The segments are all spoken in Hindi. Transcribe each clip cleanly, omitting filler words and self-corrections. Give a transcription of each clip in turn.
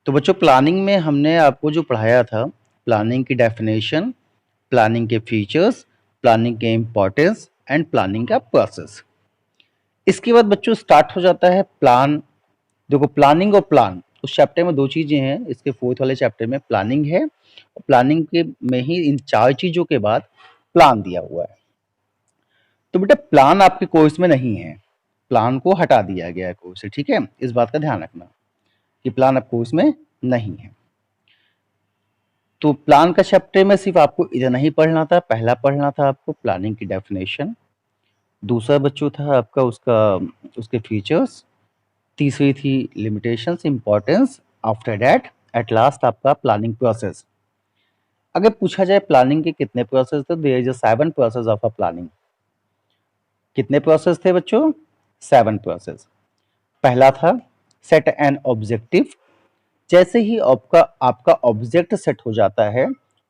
तो बच्चों प्लानिंग में हमने आपको जो पढ़ाया था, प्लानिंग की डेफिनेशन, प्लानिंग के फीचर्स, प्लानिंग के इम्पोर्टेंस एंड प्लानिंग का प्रोसेस। इसके बाद बच्चों स्टार्ट हो जाता है प्लान। देखो प्लानिंग और प्लान उस चैप्टर में दो चीजें हैं। इसके फोर्थ वाले चैप्टर में प्लानिंग है और प्लानिंग के में ही इन चार चीजों के बाद प्लान दिया हुआ है। तो बेटा प्लान आपके कोर्स में नहीं है, प्लान को हटा दिया गया है कोर्स से, ठीक है। इस बात का ध्यान रखना कि प्लान आपको कोर्स में नहीं है। तो प्लान का चैप्टर में सिर्फ आपको इतना ही पढ़ना था। पहला पढ़ना था आपको प्लानिंग की डेफिनेशन, दूसरा बच्चों था आपका उसके फीचर्स, तीसरी थी limitations, importance, after that at last आपका प्लानिंग प्रोसेस। अगर पूछा जाए प्लानिंग के कितने प्रोसेस थे, there is 7 process of a planning. कितने प्रोसेस थे बच्चों? 7 प्रोसेस। पहला था सेट एन ऑब्जेक्टिव। जैसे ही आपका आपका ऑब्जेक्ट सेट हो जाता है,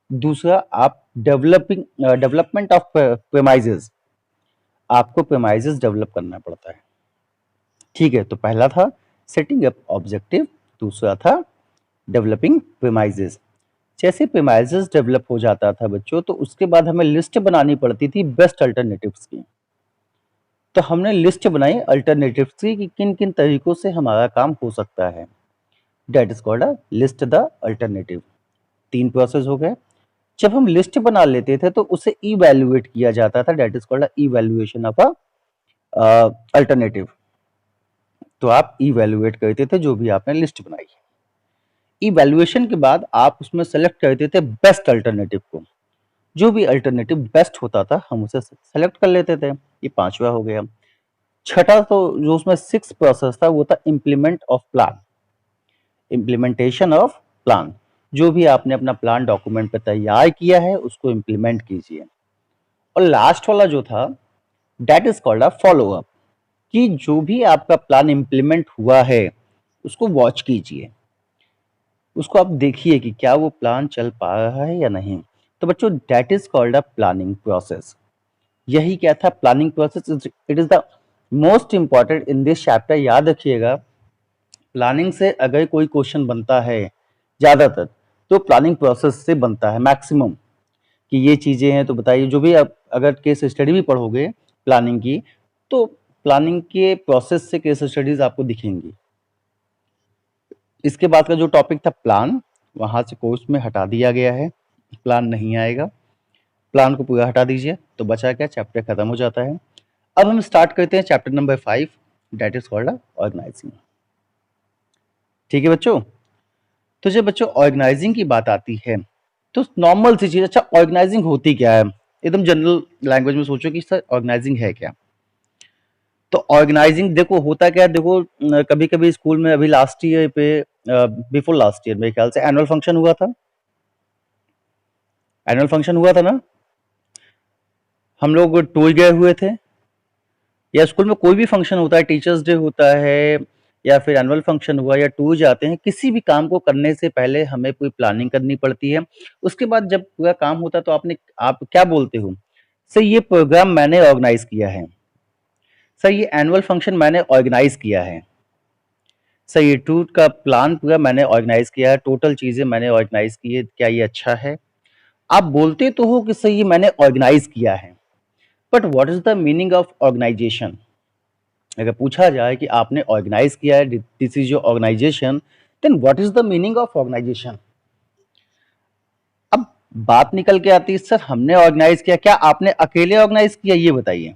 दूसरा आप डेवलपमेंट ऑफ प्रेमाइजेस, आपको प्रेमाइजेस डेवलप करना पड़ता है, ठीक है। तो पहला था सेटिंग अप ऑब्जेक्टिव, दूसरा था डेवलपिंग प्रेमाइजेस। जैसे प्रेमाइजेस डेवलप हो जाता था बच्चों, तो उसके बाद हमें लिस्ट बनानी पड़ती थी बेस्ट अल्टरनेटिव्स की। तो हमने लिस्ट बनाई अल्टरनेटिव्स की कि किन किन तरीकों से हमारा काम हो सकता है। That is called a list the alternative. 3 process हो गए। जब हम लिस्ट बना लेते थे तो उसे इवैल्यूएट किया जाता था, that is called a evaluation of a alternative. तो आप इवैल्यूएट करते थे जो भी आपने लिस्ट बनाई। इवैल्यूएशन के बाद आप उसमें सेलेक्ट करते थे बेस्ट अल्टरनेटिव को। जो भी अल्टरनेटिव बेस्ट होता था हम उसे सेलेक्ट कर लेते थे। ये 5वां हो गया। छठा तो जो उसमें 6 प्रोसेस था वो था implement of plan, implementation of plan. जो भी आपने अपना प्लान डॉक्यूमेंट पे तैयार किया है उसको इम्प्लीमेंट कीजिए। और लास्ट वाला जो था that is called a follow up, कि जो भी आपका प्लान इम्प्लीमेंट हुआ है उसको वॉच कीजिए, उसको आप देखिए कि क्या वो प्लान चल पा रहा है या नहीं। तो बच्चों that is called a planning process. यही क्या था planning process. It is the most important in this chapter. याद रखिएगा प्लानिंग से अगर कोई क्वेश्चन बनता है ज्यादातर तो प्लानिंग प्रोसेस से बनता है मैक्सिमम, कि ये चीजें हैं तो बताइए। जो भी आप अगर केस स्टडी भी पढ़ोगे प्लानिंग की, तो प्लानिंग के प्रोसेस से केस स्टडीज आपको दिखेंगी। इसके बाद का जो टॉपिक था प्लान, वहां से कोर्स में हटा दिया गया है, प्लान नहीं आएगा। प्लान को पूरा हटा दीजिए तो बचा क्या, चैप्टर खत्म हो जाता है। अब हम स्टार्ट करते हैं chapter number 5, that is called organising. ठीक है बच्चों। तो जब बच्चों ऑर्गेनाइजिंग की बात आती है तो नॉर्मल सी चीज, अच्छा ऑर्गेनाइजिंग होती क्या है, एकदम जनरल लैंग्वेज में सोचो कि सर ऑर्गेनाइजिंग है क्या। तो ऑर्गेनाइजिंग देखो होता क्या है, देखो कभी कभी स्कूल में अभी लास्ट ईयर पे, बिफोर लास्ट ईयर मेरे ख्याल से एनुअल फंक्शन हुआ था। एनुअल फंक्शन हुआ था ना, हम लोग टूर गए हुए थे। या स्कूल में कोई भी फंक्शन होता है, टीचर्स डे होता है या फिर एनुअल फंक्शन हुआ या टूर जाते हैं, किसी भी काम को करने से पहले हमें पूरी प्लानिंग करनी पड़ती है। उसके बाद जब पूरा काम होता है तो आप क्या बोलते हो, सर ये प्रोग्राम मैंने ऑर्गेनाइज किया है, सर ये एनुअल फंक्शन मैंने ऑर्गेनाइज किया है, सर ये टूर का प्लान पूरा मैंने ऑर्गेनाइज किया है, टोटल चीजें मैंने ऑर्गेनाइज की है, क्या ये अच्छा है। आप बोलते तो हो कि सर ये मैंने ऑर्गेनाइज किया है, but what is the meaning of organisation. अगर पूछा जाए कि आपने ऑर्गेनाइज किया है, this is your organisation, then what is the meaning of organisation. अब बात निकल के आती है सर हमने ऑर्गेनाइज किया, क्या आपने अकेले ऑर्गेनाइज किया, ये बताइए।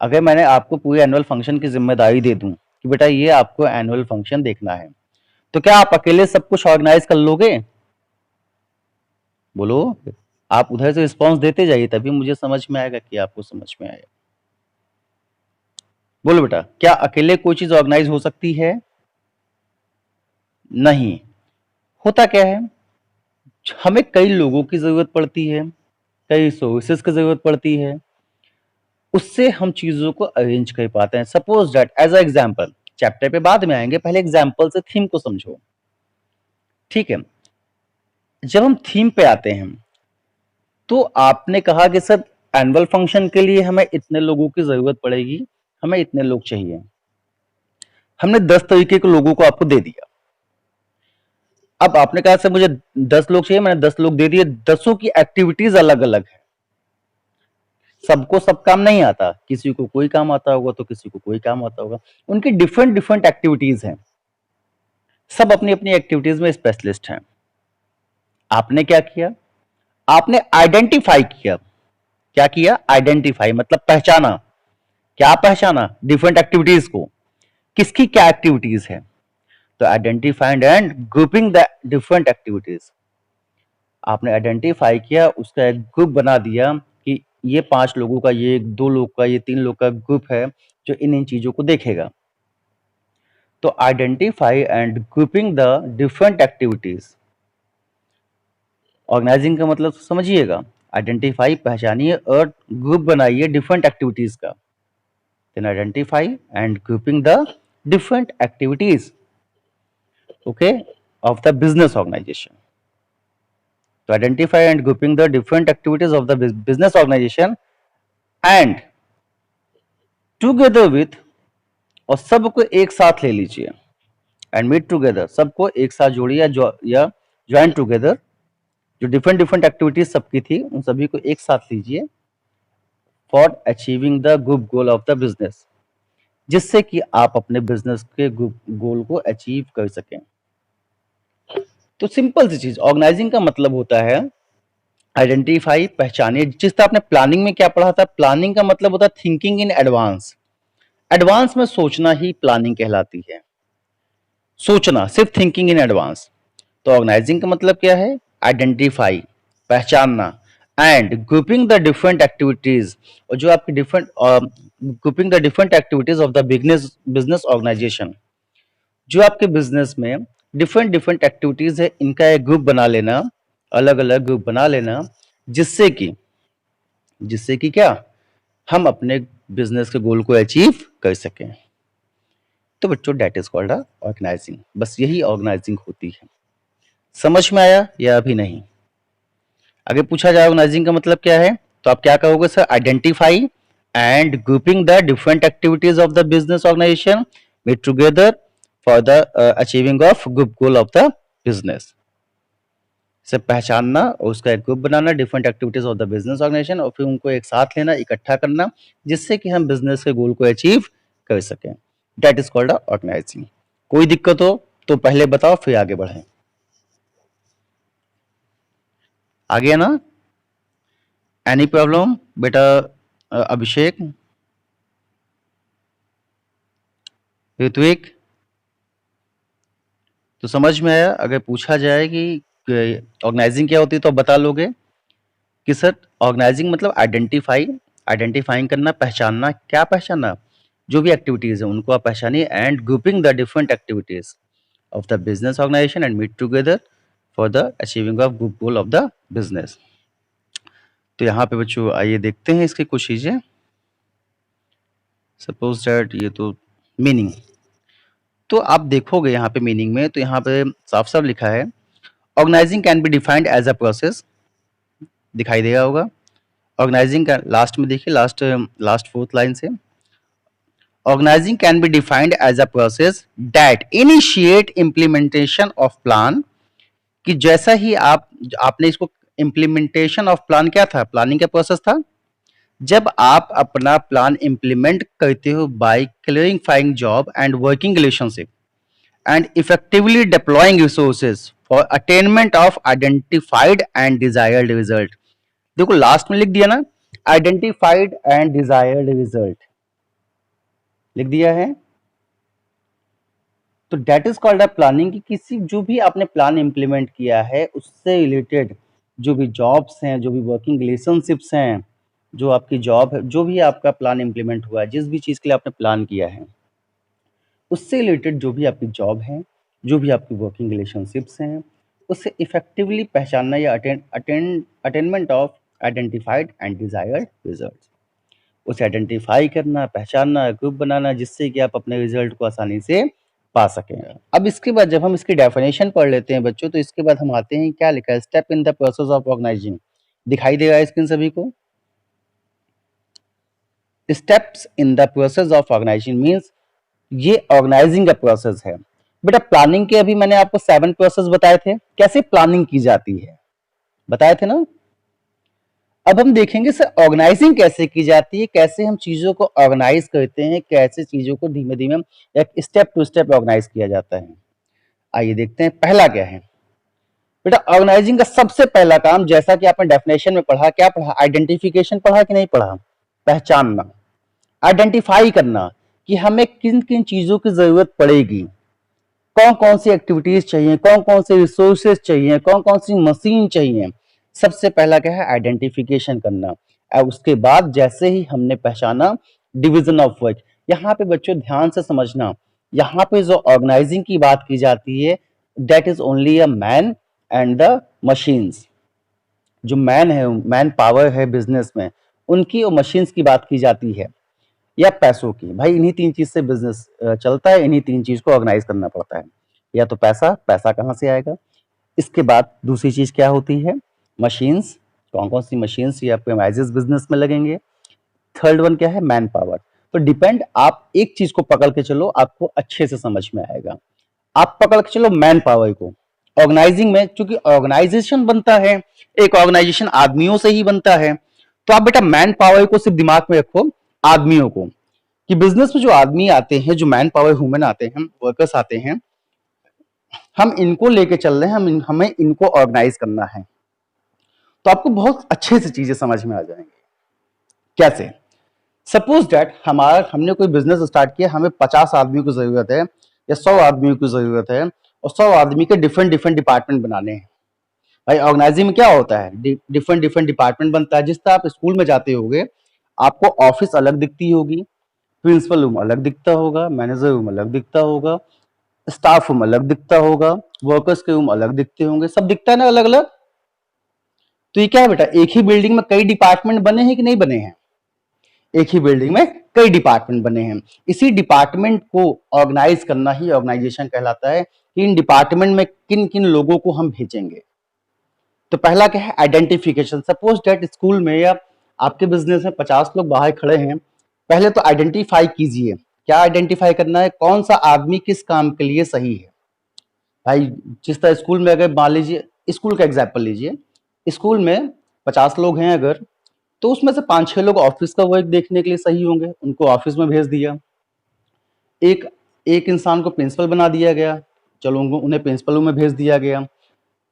अगर मैंने आपको पूरे एनुअल फंक्शन की जिम्मेदारी दे दूं कि बेटा ये आपको एनुअल फंक्शन देखना है, तो क्या आप अकेले सब कुछ ऑर्गेनाइज कर लोगे? बोलो। आप उधर से रिस्पॉन्स देते जाइए तभी मुझे समझ में आएगा कि आपको समझ में आएगा। बोलो बेटा, क्या अकेले कोई चीज ऑर्गेनाइज हो सकती है? नहीं। होता क्या है, हमें कई लोगों की जरूरत पड़ती है, कई सोर्सेस की जरूरत पड़ती है, उससे हम चीजों को अरेंज कर पाते हैं। Suppose that as a example, chapter पे बाद में आएंगे, पहले एग्जांपल से थीम को समझो, ठीक है। जब हम थीम पे आते हैं तो आपने कहा कि सर एनुअल फंक्शन के लिए हमें इतने लोगों की जरूरत पड़ेगी, हमें इतने लोग चाहिए। हमने 10 तरीके के लोगों को आपको दे दिया, अब आपने कहा सर मुझे 10 लोग चाहिए, मैंने 10 लोग दे दिए, 10 की एक्टिविटीज अलग अलग है, सबको सब काम नहीं आता, किसी को कोई काम आता होगा तो किसी को कोई काम आता होगा, उनकी डिफरेंट डिफरेंट एक्टिविटीज हैं, सब अपनी अपनी एक्टिविटीज में स्पेशलिस्ट हैं। आपने क्या किया, आपने आइडेंटिफाई किया। क्या किया, आइडेंटिफाई मतलब पहचाना। क्या पहचाना, डिफरेंट एक्टिविटीज को, किसकी क्या एक्टिविटीज है। तो identified and grouping the different activities, आपने आइडेंटिफाई किया, उसका एक ग्रुप बना दिया कि ये 5 लोगों का, ये 2 लोग का, ये 3 लोग का ग्रुप है जो इन इन चीजों को देखेगा। तो identify and grouping the different activities, organising का मतलब समझिएगा, आइडेंटिफाई पहचानिए और ग्रुप बनाइए डिफरेंट एक्टिविटीज का। Then identify and grouping the different activities, okay, of the business organisation. To identify and grouping the different activities of the business organization and together with, और सबको एक साथ ले लीजिए, एंड मीट टुगेदर, सबको एक साथ जोड़िए या ज्वाइन टुगेदर, जो डिफरेंट डिफरेंट एक्टिविटीज सबकी थी उन सभी को एक साथ लीजिए for achieving the group goal of the business, जिससे कि आप अपने बिजनेस के ग्रुप गोल को अचीव कर सकें। तो सिंपल सी चीज, ऑर्गेनाइजिंग का मतलब होता है आइडेंटिफाई, पहचानिए। जिस तरह आपने प्लानिंग में क्या पढ़ा था, प्लानिंग का मतलब होता है थिंकिंग इन एडवांस, एडवांस में सोचना ही प्लानिंग कहलाती है, सोचना, सिर्फ थिंकिंग इन एडवांस। तो ऑर्गेनाइजिंग का मतलब क्या है, आइडेंटिफाई, पहचानना, and grouping the different activities, और जो आपकी different grouping the different activities of the business organisation, जो आपके बिजनेस में डिफरेंट डिफरेंट एक्टिविटीज है, इनका एक ग्रुप बना लेना, अलग अलग ग्रुप बना लेना, जिससे कि क्या, हम अपने बिजनेस के गोल को अचीव कर सकें। तो बच्चों डेट इज कॉल्ड ऑर्गेनाइजिंग, बस यही ऑर्गेनाइजिंग होती है। समझ में आया या अभी नहीं? आगे पूछा जाए ऑर्गेनाइजिंग का मतलब क्या है, तो आप क्या कहोगे sir, identify and grouping the different activities of the business organisation meet together for the achieving of group goal of the business. से पहचानना और उसका एक ग्रुप बनाना, different activities of the business organisation, और फिर उनको एक साथ लेना, इकट्ठा करना, जिससे कि हम बिजनेस के गोल को अचीव कर सकें। That is called organising. कोई दिक्कत हो तो पहले बताओ, फिर आगे बढ़ें। आगे ना, एनी प्रॉब्लम बेटा? अभिषेक, ऋत्विक, तो समझ में आया? अगर पूछा जाए कि ऑर्गेनाइजिंग क्या होती है तो आप बता लोगे कि सर ऑर्गेनाइजिंग मतलब आइडेंटिफाई, आइडेंटिफाइंग करना, पहचानना। क्या पहचानना, जो भी एक्टिविटीज है उनको आप पहचानिए, and grouping the different activities of the business organisation and meet together for the achieving of group goal of the business. तो यहाँ पे बच्चों आइए देखते हैं इसकी कुछ चीजें। सपोज दैट, ये तो मीनिंग, तो आप देखोगे यहाँ पे मीनिंग में, तो यहाँ पे साफ साफ लिखा है organising can be defined as a process, दिखाई देगा होगा। ऑर्गेनाइजिंग का लास्ट में देखिए, लास्ट फोर्थ लाइन से, organizing can be defined as a process that initiate implementation of plan, कि जैसा ही आपने इसको, implementation of plan क्या था, प्लानिंग का प्रोसेस था, जब आप अपना प्लान इंप्लीमेंट करते हो by clarifying job and working relationship and effectively deploying resources for attainment of identified and desired result. देखो लास्ट में लिख दिया ना, आइडेंटिफाइड एंड डिजायर्ड रिजल्ट लिख दिया है। तो that is called a planning, कि किसी जो भी आपने प्लान इंप्लीमेंट किया है उससे रिलेटेड जो भी जॉब्स हैं, जो भी वर्किंग रिलेशनशिप्स हैं, जो आपकी जॉब है, जो भी आपका प्लान इंप्लीमेंट हुआ है, जिस भी चीज़ के लिए आपने प्लान किया है, उससे रिलेटेड जो भी आपकी जॉब है, जो भी आपकी वर्किंग रिलेशनशिप्स हैं, उससे इफेक्टिवली पहचानना या attainment of identified and desired result, उसे आइडेंटिफाई करना, पहचानना, ग्रुप बनाना, जिससे कि आप अपने रिजल्ट को आसानी से पा सकें। अब इसके बाद जब हम इसकी डेफिनेशन पढ़ लेते हैं बच्चों, तो इसके बाद हम आते हैं, क्या लिखा है, step in the process of organising, दिखाई देगा स्क्रीन सभी को। Steps in the process of organising means ये ऑर्गेनाइजिंग का प्रोसेस है, बेटा प्लानिंग के अभी मैंने आपको 7 प्रोसेस बताए थे, कैसे प्लानिंग की जाती है बताए थे ना। अब हम देखेंगे सर ऑर्गेनाइजिंग कैसे की जाती है, कैसे हम चीजों को ऑर्गेनाइज करते हैं, कैसे चीजों को धीमे धीमे एक स्टेप टू स्टेप ऑर्गेनाइज किया जाता है। आइए देखते हैं पहला क्या है। बेटा ऑर्गेनाइजिंग का सबसे पहला काम, जैसा कि आपने डेफिनेशन में पढ़ा, क्या पढ़ा, आइडेंटिफिकेशन पढ़ा कि नहीं पढ़ा, पहचानना, आइडेंटिफाई करना कि हमें किन किन चीजों की जरूरत पड़ेगी, कौन कौन सी एक्टिविटीज चाहिए, कौन कौन से रिसोर्सेज चाहिए, कौन कौन सी मशीन चाहिए। सबसे पहला क्या है, आइडेंटिफिकेशन करना। और उसके बाद जैसे ही हमने पहचाना, डिवीजन ऑफ वर्क। यहाँ पे बच्चों ध्यान से समझना, यहाँ पे जो ऑर्गेनाइजिंग की बात की जाती है, that is only a man and the machines. जो मैन है, मैन पावर है बिजनेस में, उनकी और मशीन्स की बात की जाती है, या पैसों की। भाई इन्हीं तीन चीज से बिजनेस चलता है, इन्हीं तीन चीज को ऑर्गेनाइज करना पड़ता है। या तो पैसा, पैसा कहाँ से आएगा। इसके बाद दूसरी चीज क्या होती है, मशीन्स, कौन कौन सी मशीन्स या प्रीमाइजेस बिजनेस में लगेंगे। थर्ड वन क्या है, मैन पावर। तो डिपेंड, आप एक चीज को पकड़ के चलो, आपको अच्छे से समझ में आएगा। आप पकड़ के चलो मैन पावर को। ऑर्गेनाइजिंग में चूंकि ऑर्गेनाइजेशन बनता है, एक ऑर्गेनाइजेशन आदमियों से ही बनता है, तो आप बेटा मैन पावर को सिर्फ दिमाग में रखो, आदमियों को, कि बिजनेस में जो आदमी आते हैं, जो मैन पावर ह्यूमन आते हैं, वर्कर्स आते हैं, हम इनको लेके चल रहे हैं, हमें इनको ऑर्गेनाइज करना है। तो आपको बहुत अच्छे से चीजें समझ में आ जाएंगी। कैसे, सपोज दैट हमने कोई बिजनेस स्टार्ट किया, हमें 50 आदमियों की जरूरत है या 100 आदमियों की जरूरत है, और 100 आदमी के डिफरेंट डिफरेंट डिपार्टमेंट बनाने हैं। भाई ऑर्गेनाइजिंग में क्या होता है, डिफरेंट डिफरेंट डिपार्टमेंट बनता है। जिस तरह आप स्कूल में जाते होगे, आपको ऑफिस अलग दिखती होगी, प्रिंसिपल रूम अलग दिखता होगा, मैनेजर रूम अलग दिखता होगा, स्टाफ रूम अलग दिखता होगा, वर्कर्स के रूम अलग दिखते होंगे, सब दिखता है ना अलग अलग। तो ये क्या है बेटा, एक ही बिल्डिंग में कई डिपार्टमेंट बने हैं कि नहीं बने हैं, एक ही बिल्डिंग में कई डिपार्टमेंट बने हैं। इसी डिपार्टमेंट को ऑर्गेनाइज करना ही ऑर्गेनाइजेशन कहलाता है, कि इन डिपार्टमेंट में किन किन लोगों को हम भेजेंगे। तो पहला क्या है, आइडेंटिफिकेशन। सपोज दैट स्कूल में या आपके बिजनेस में 50 लोग बाहर खड़े हैं, पहले तो आइडेंटिफाई कीजिए। क्या आइडेंटिफाई करना है, कौन सा आदमी किस काम के लिए सही है। भाई जिस तरह स्कूल में, अगर मान लीजिए स्कूल का एग्जाम्पल लीजिए, स्कूल में 50 लोग हैं अगर, तो उसमें से 5-6 लोग ऑफिस का वर्क देखने के लिए सही होंगे, उनको ऑफिस में भेज दिया। एक एक इंसान को प्रिंसिपल बना दिया गया, चलो उन्हें प्रिंसिपल रूम में भेज दिया गया।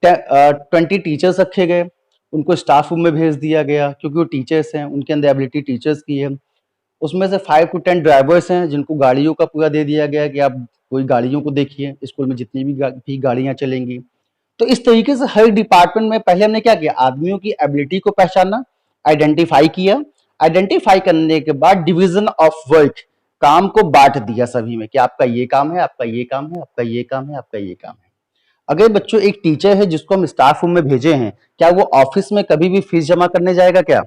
20 टीचर्स रखे गए, उनको स्टाफ रूम में भेज दिया गया, क्योंकि वो टीचर्स हैं, उनके अंदर एबिलिटी टीचर्स की है। उसमें से 5 to 10 ड्राइवर्स हैं, जिनको गाड़ियों का पूरा दे दिया गया कि आप कोई गाड़ियों को देखिए, स्कूल में जितनी भी गाड़ियां चलेंगी। तो इस तरीके से हर डिपार्टमेंट में पहले हमने क्या किया, आदमियों की एबिलिटी को पहचाना, आइडेंटिफाई किया। आइडेंटिफाई करने के बाद डिवीजन ऑफ वर्क, काम को बांट दिया सभी में, कि आपका ये काम है, आपका ये काम है, आपका ये काम है, आपका ये काम है। अगर बच्चों एक टीचर है जिसको हम स्टाफ रूम में भेजे हैं, क्या वो ऑफिस में कभी भी फीस जमा करने जाएगा क्या,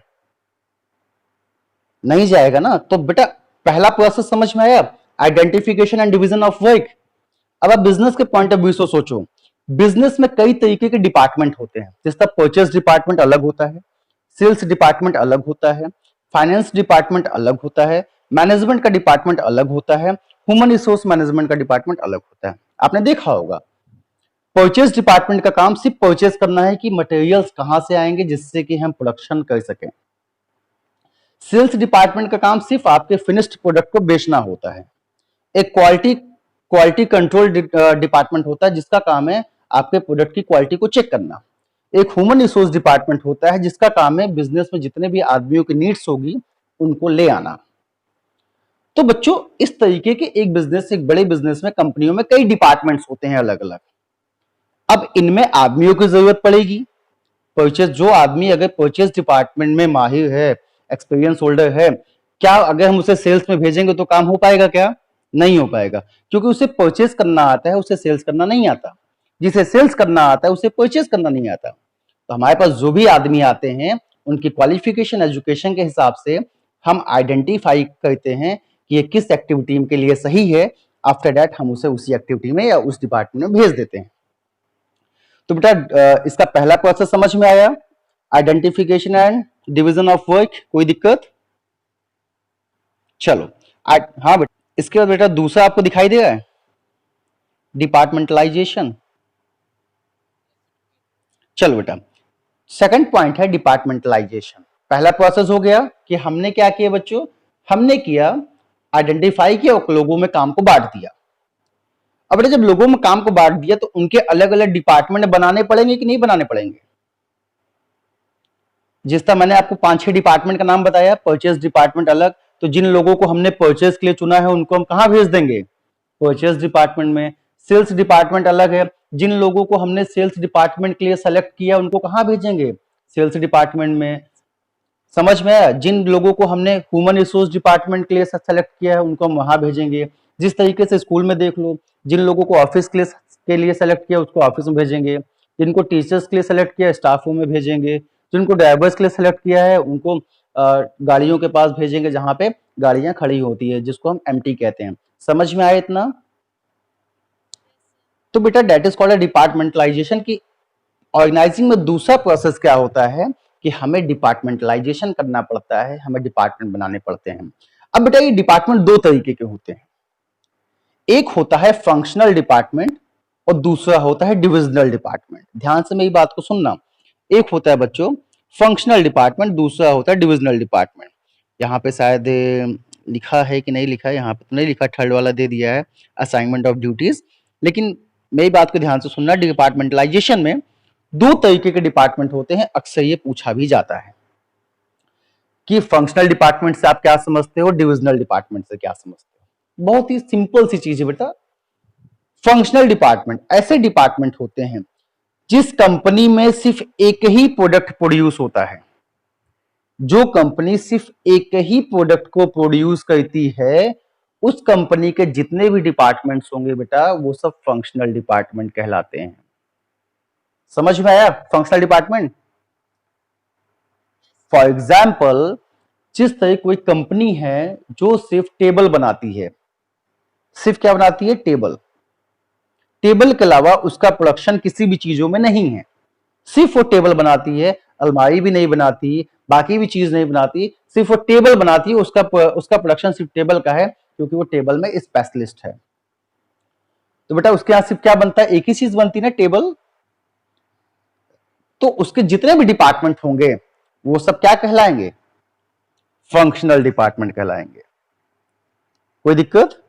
नहीं जाएगा ना। तो बेटा पहला प्रोसेस समझ में आया, identification and division of work. अब आप बिजनेस के पॉइंट ऑफ व्यू से सोचो, बिजनेस में कई तरीके के डिपार्टमेंट होते हैं। जिस तरह परचेस डिपार्टमेंट अलग होता है, सेल्स डिपार्टमेंट अलग होता है, फाइनेंस डिपार्टमेंट अलग होता है, मैनेजमेंट का डिपार्टमेंट अलग होता है, ह्यूमन रिसोर्स मैनेजमेंट का डिपार्टमेंट अलग होता है। आपने देखा होगा, परचेस डिपार्टमेंट का काम सिर्फ परचेस करना है कि मटेरियल्स कहां से आएंगे जिससे कि हम प्रोडक्शन कर सकें। सेल्स डिपार्टमेंट का काम सिर्फ आपके फिनिश्ड प्रोडक्ट को बेचना होता है। एक क्वालिटी क्वालिटी कंट्रोल डिपार्टमेंट होता है, जिसका काम है आपके प्रोडक्ट की क्वालिटी को चेक करना। एक ह्यूमन रिसोर्स डिपार्टमेंट होता है, जिसका काम है बिजनेस में जितने भी आदमियों की नीड्स होगी उनको ले आना। तो बच्चों इस तरीके के एक बिजनेस, एक बड़े बिजनेस में, कंपनियों में कई डिपार्टमेंट्स होते हैं अलग अलग। अब इनमें आदमियों की जरूरत पड़ेगी। परचेस, जो आदमी अगर परचेस डिपार्टमेंट में माहिर है, एक्सपीरियंस होल्डर है, क्या अगर हम उसे सेल्स में भेजेंगे तो काम हो पाएगा क्या, नहीं हो पाएगा, क्योंकि उसे परचेस करना आता है, उसे सेल्स करना नहीं आता। जिसे सेल्स करना आता है उसे परचेस करना नहीं आता। तो हमारे पास जो भी आदमी आते हैं, उनकी क्वालिफिकेशन, एजुकेशन के हिसाब से हम आइडेंटिफाई करते हैं कि ये किस एक्टिविटी के लिए सही है। आफ्टर दैट हम उसे उसी एक्टिविटी में या उस डिपार्टमेंट में भेज देते हैं। तो बेटा इसका पहला प्रोसेस समझ में आया, identification and division of work. कोई दिक्कत, चलो हाँ बेटा। इसके बाद बेटा दूसरा आपको दिखाई दे रहा है, डिपार्टमेंटलाइजेशन। चलो बेटा, सेकंड पॉइंट है डिपार्टमेंटलाइजेशन। पहला प्रोसेस हो गया कि हमने क्या किया बच्चों, हमने किया आइडेंटिफाई किया और लोगों में काम को बांट दिया। अब बेटा जब लोगों में काम को बांट दिया तो उनके अलग अलग डिपार्टमेंट बनाने पड़ेंगे कि नहीं बनाने पड़ेंगे। जिस तरह मैंने आपको 5-6 डिपार्टमेंट का नाम बताया, परचेज डिपार्टमेंट अलग, तो जिन लोगों को हमने परचेज के लिए चुना है उनको हम कहां भेज देंगे, परचेज डिपार्टमेंट में। सेल्स डिपार्टमेंट अलग है, जिन लोगों को हमने सेल्स डिपार्टमेंट के लिए सेलेक्ट किया उनको कहां भेजेंगे, सेल्स डिपार्टमेंट में। समझ में आया, जिन लोगों को हमने ह्यूमन रिसोर्स डिपार्टमेंट के लिए सेलेक्ट किया है उनको हम वहां भेजेंगे। जिस तरीके से स्कूल में देख लो, जिन लोगों को ऑफिस के लिए सेलेक्ट किया उसको ऑफिस में भेजेंगे, जिनको टीचर्स के लिए सेलेक्ट किया स्टाफ रूम में भेजेंगे, जिनको ड्राइवर्स के लिए सेलेक्ट किया है उनको गाड़ियों के पास भेजेंगे जहां पे गाड़ियां खड़ी होती है, जिसको हम एमटी कहते हैं। समझ में आया इतना। तो बेटा डेट इज कॉल्ड डिपार्टमेंटलाइजेशन की ऑर्गेनाइजिंग में दूसरा प्रोसेस क्या होता है कि हमें डिपार्टमेंटलाइजेशन करना पड़ता है, हमें डिपार्टमेंट बनाने पड़ते हैं। अब बेटा ये डिपार्टमेंट दो तरीके के होते हैं, एक होता है फंक्शनल डिपार्टमेंट और दूसरा होता है डिविजनल डिपार्टमेंट। ध्यान से मेरी बात को सुनना, एक होता है बच्चों फंक्शनल डिपार्टमेंट, दूसरा होता है डिविजनल डिपार्टमेंट। यहाँ पे शायद लिखा है कि नहीं लिखा है, यहाँ पे तो नहीं लिखा, थर्ड वाला दे दिया है असाइनमेंट ऑफ ड्यूटीज। लेकिन मेरी बात को ध्यान से सुनना, डिपार्टमेंटलाइजेशन में दो तरीके के डिपार्टमेंट होते हैं, अक्सर ये पूछा भी जाता है कि फंक्शनल डिपार्टमेंट से आप क्या समझते हो, डिविजनल डिपार्टमेंट से क्या समझते हो। बहुत ही सिंपल सी चीज है बेटा, फंक्शनल डिपार्टमेंट ऐसे डिपार्टमेंट होते हैं जिस कंपनी में सिर्फ एक ही प्रोडक्ट प्रोड्यूस होता है। जो कंपनी सिर्फ एक ही प्रोडक्ट को प्रोड्यूस करती है, उस कंपनी के जितने भी डिपार्टमेंट्स होंगे बेटा वो सब फंक्शनल डिपार्टमेंट कहलाते हैं। समझ में आया फंक्शनल डिपार्टमेंट। फॉर एग्जाम्पल, जिस तरह कोई कंपनी है जो सिर्फ टेबल बनाती है, सिर्फ क्या बनाती है, टेबल। टेबल के अलावा उसका प्रोडक्शन किसी भी चीजों में नहीं है, सिर्फ वो टेबल बनाती है, अलमारी भी नहीं बनाती, बाकी भी चीज नहीं बनाती, सिर्फ वो टेबल बनाती है। उसका प्रोडक्शन सिर्फ टेबल का है क्योंकि वो टेबल में स्पेशलिस्ट है। तो बेटा उसके यहां सिर्फ क्या बनता है, एक ही चीज बनती है ना, टेबल। तो उसके जितने भी डिपार्टमेंट होंगे वो सब क्या कहलाएंगे, फंक्शनल डिपार्टमेंट कहलाएंगे। कोई दिक्कत।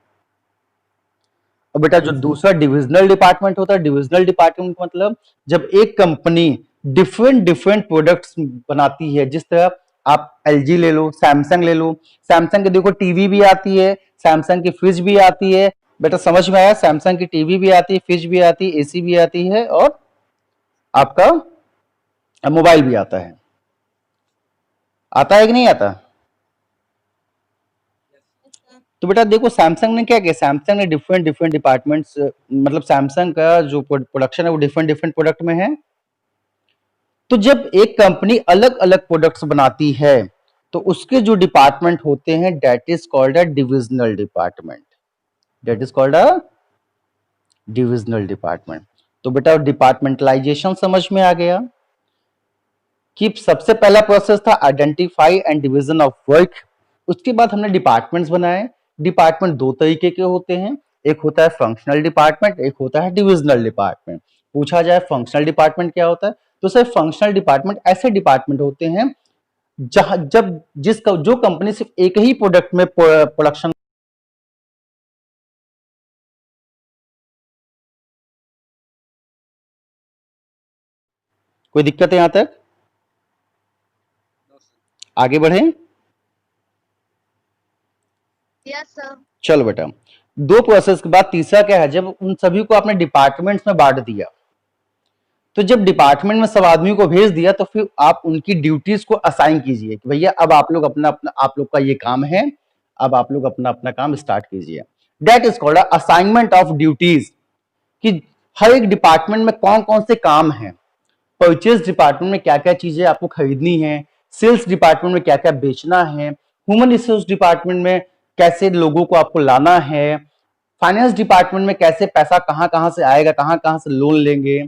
और बेटा जो दूसरा डिविजनल डिपार्टमेंट होता है, डिविजनल डिपार्टमेंट मतलब जब एक कंपनी डिफरेंट डिफरेंट प्रोडक्ट्स बनाती है। जिस तरह आप एलजी ले लो, सैमसंग ले लो, सैमसंग के देखो टीवी भी आती है, सैमसंग की फ्रिज भी आती है। बेटा समझ में आया, सैमसंग की टीवी भी आती है, फ्रिज भी आती है, एसी भी आती है और आपका मोबाइल भी आता है। आता है कि नहीं आता। तो बेटा देखो सैमसंग ने क्या किया, सैमसंग ने डिफरेंट डिफरेंट डिपार्टमेंट्स, मतलब सैमसंग का जो प्रोडक्शन है वो डिफरेंट डिफरेंट प्रोडक्ट में है। तो जब एक कंपनी अलग अलग प्रोडक्ट्स बनाती है तो उसके जो डिपार्टमेंट होते हैं that is called a divisional department, that is called a divisional department. तो बेटा डिपार्टमेंटलाइजेशन समझ में आ गया कि सबसे पहला प्रोसेस था identify and division of work. उसके बाद हमने डिपार्टमेंट्स बनाए। डिपार्टमेंट दो तरीके के होते हैं, एक होता है फंक्शनल डिपार्टमेंट, एक होता है डिविजनल डिपार्टमेंट। पूछा जाए फंक्शनल डिपार्टमेंट क्या होता है, तो सर फंक्शनल डिपार्टमेंट ऐसे डिपार्टमेंट होते हैं जहां जब जिसका जो कंपनी सिर्फ एक ही प्रोडक्ट में प्रोडक्शन। कोई दिक्कत है यहां तक, आगे बढ़े। Yes sir. चलो बेटा, दो प्रोसेस के बाद तीसरा क्या है, जब उन सभी को आपने डिपार्टमेंट्स में बांट दिया, तो जब डिपार्टमेंट में सब आदमी को भेज दिया तो फिर आप उनकी ड्यूटीज को असाइन कीजिए कि भैया अब आप लोग अपना अपना, आप लोग का ये काम है, अब आप लोग अपना अपना काम स्टार्ट कीजिए। That is called assignment of duties, कि हर एक डिपार्टमेंट में कौन कौन से काम है। परचेज डिपार्टमेंट में क्या क्या चीजें आपको खरीदनी है, सेल्स डिपार्टमेंट में क्या क्या बेचना है, ह्यूमन रिसोर्स डिपार्टमेंट में कैसे लोगों को आपको लाना है, फाइनेंस डिपार्टमेंट में कैसे पैसा कहां कहां से आएगा, कहां कहां से लोन लेंगे।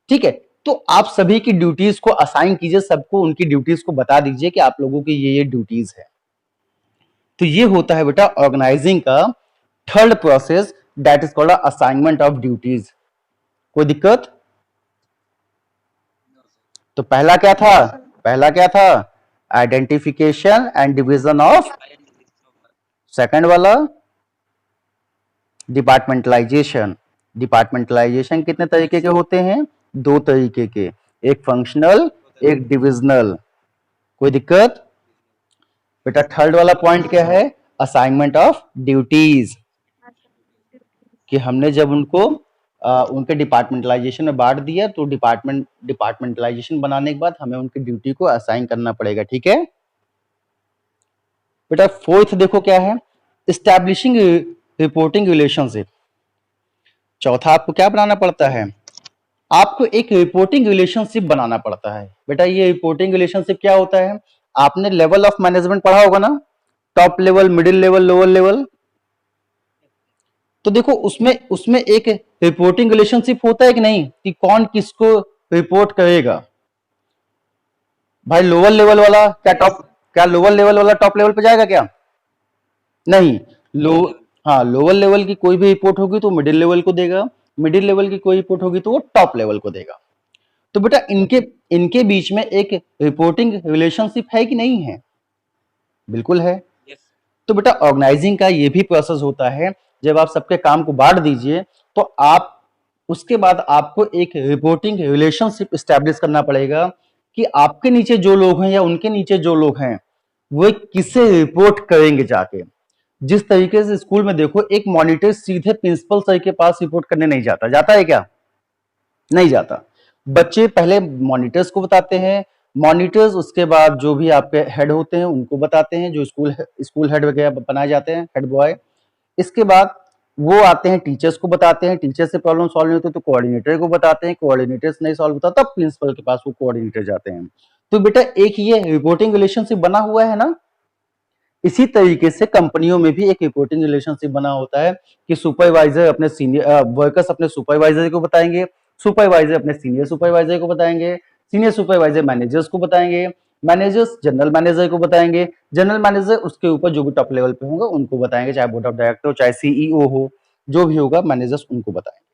ठीक है, तो आप सभी की ड्यूटीज को असाइन कीजिए, सबको उनकी ड्यूटीज को बता दीजिए कि आप लोगों की ये ड्यूटीज है। तो ये होता है बेटा ऑर्गेनाइजिंग का third process, that is called assignment of duties. कोई दिक्कत? तो पहला क्या था? Yes, sir. पहला क्या था? Identification and division of. Second वाला डिपार्टमेंटलाइजेशन। डिपार्टमेंटलाइजेशन कितने तरीके के होते हैं? दो तरीके के, एक फंक्शनल, एक डिविजनल। कोई दिक्कत? बेटा थर्ड वाला पॉइंट क्या है? असाइनमेंट ऑफ ड्यूटीज, कि हमने जब उनको उनके डिपार्टमेंटलाइजेशन में बांट दिया तो डिपार्टमेंटलाइजेशन बनाने के बाद हमें उनकी ड्यूटी को असाइन करना पड़ेगा। ठीक है बेटा। फोर्थ देखो क्या है? Establishing reporting relationship. चौथा आपको क्या बनाना पड़ता है? आपको एक रिपोर्टिंग रिलेशनशिप बनाना पड़ता है। बेटा ये रिपोर्टिंग रिलेशनशिप क्या होता है? आपने लेवल ऑफ मैनेजमेंट पढ़ा होगा ना, top level, middle level, lower level. तो देखो उसमें उसमें एक रिपोर्टिंग रिलेशनशिप होता है कि नहीं, कि कौन किसको रिपोर्ट करेगा। भाई लोअर लेवल वाला क्या लोअर लेवल वाला टॉप लेवल पे जाएगा क्या? नहीं। लो हाँ, लोअर लेवल की कोई भी रिपोर्ट होगी तो मिडिल लेवल को देगा, मिडिल लेवल की कोई रिपोर्ट होगी तो वो टॉप लेवल को देगा। तो बेटा इनके इनके बीच में एक रिपोर्टिंग रिलेशनशिप है कि नहीं है? बिल्कुल है। तो बेटा ऑर्गेनाइजिंग का ये भी प्रोसेस होता है। जब आप सबके काम को बांट दीजिए तो आप उसके बाद आपको एक रिपोर्टिंग रिलेशनशिप स्टैब्लिश करना पड़ेगा कि आपके नीचे जो लोग हैं या उनके नीचे जो लोग हैं वो किसे रिपोर्ट करेंगे जाके। जिस तरीके से स्कूल में देखो एक मॉनिटर सीधे प्रिंसिपल सर के पास रिपोर्ट करने नहीं जाता, जाता है क्या? नहीं जाता। बच्चे पहले मॉनिटर्स को बताते हैं, मॉनिटर्स उसके बाद जो भी आपके हेड होते हैं उनको बताते हैं, जो स्कूल हेड वगैरह बनाए जाते हैं, हेड बॉय। इसके बाद वो आते हैं टीचर्स को बताते हैं, टीचर से प्रॉब्लम सॉल्व नहीं होती तो कोऑर्डिनेटर को बताते हैं, कोऑर्डिनेटर्स नहीं सॉल्व होता तब प्रिंसिपल के पास वो कोऑर्डिनेटर जाते हैं। तो बेटा एक ये रिपोर्टिंग रिलेशनशिप बना हुआ है ना। इसी तरीके से कंपनियों में भी एक रिपोर्टिंग रिलेशनशिप बना होता है कि सुपरवाइजर अपने सीनियर वर्कर्स अपने सुपरवाइजर को बताएंगे, सुपरवाइजर अपने सीनियर सुपरवाइजर को बताएंगे, सीनियर सुपरवाइजर मैनेजर्स को बताएंगे, मैनेजर्स जनरल मैनेजर को बताएंगे, जनरल मैनेजर उसके ऊपर जो भी टॉप लेवल पे होंगे उनको बताएंगे, चाहे बोर्ड ऑफ डायरेक्टर हो, चाहे सीईओ हो, जो भी होगा मैनेजर्स उनको बताएंगे।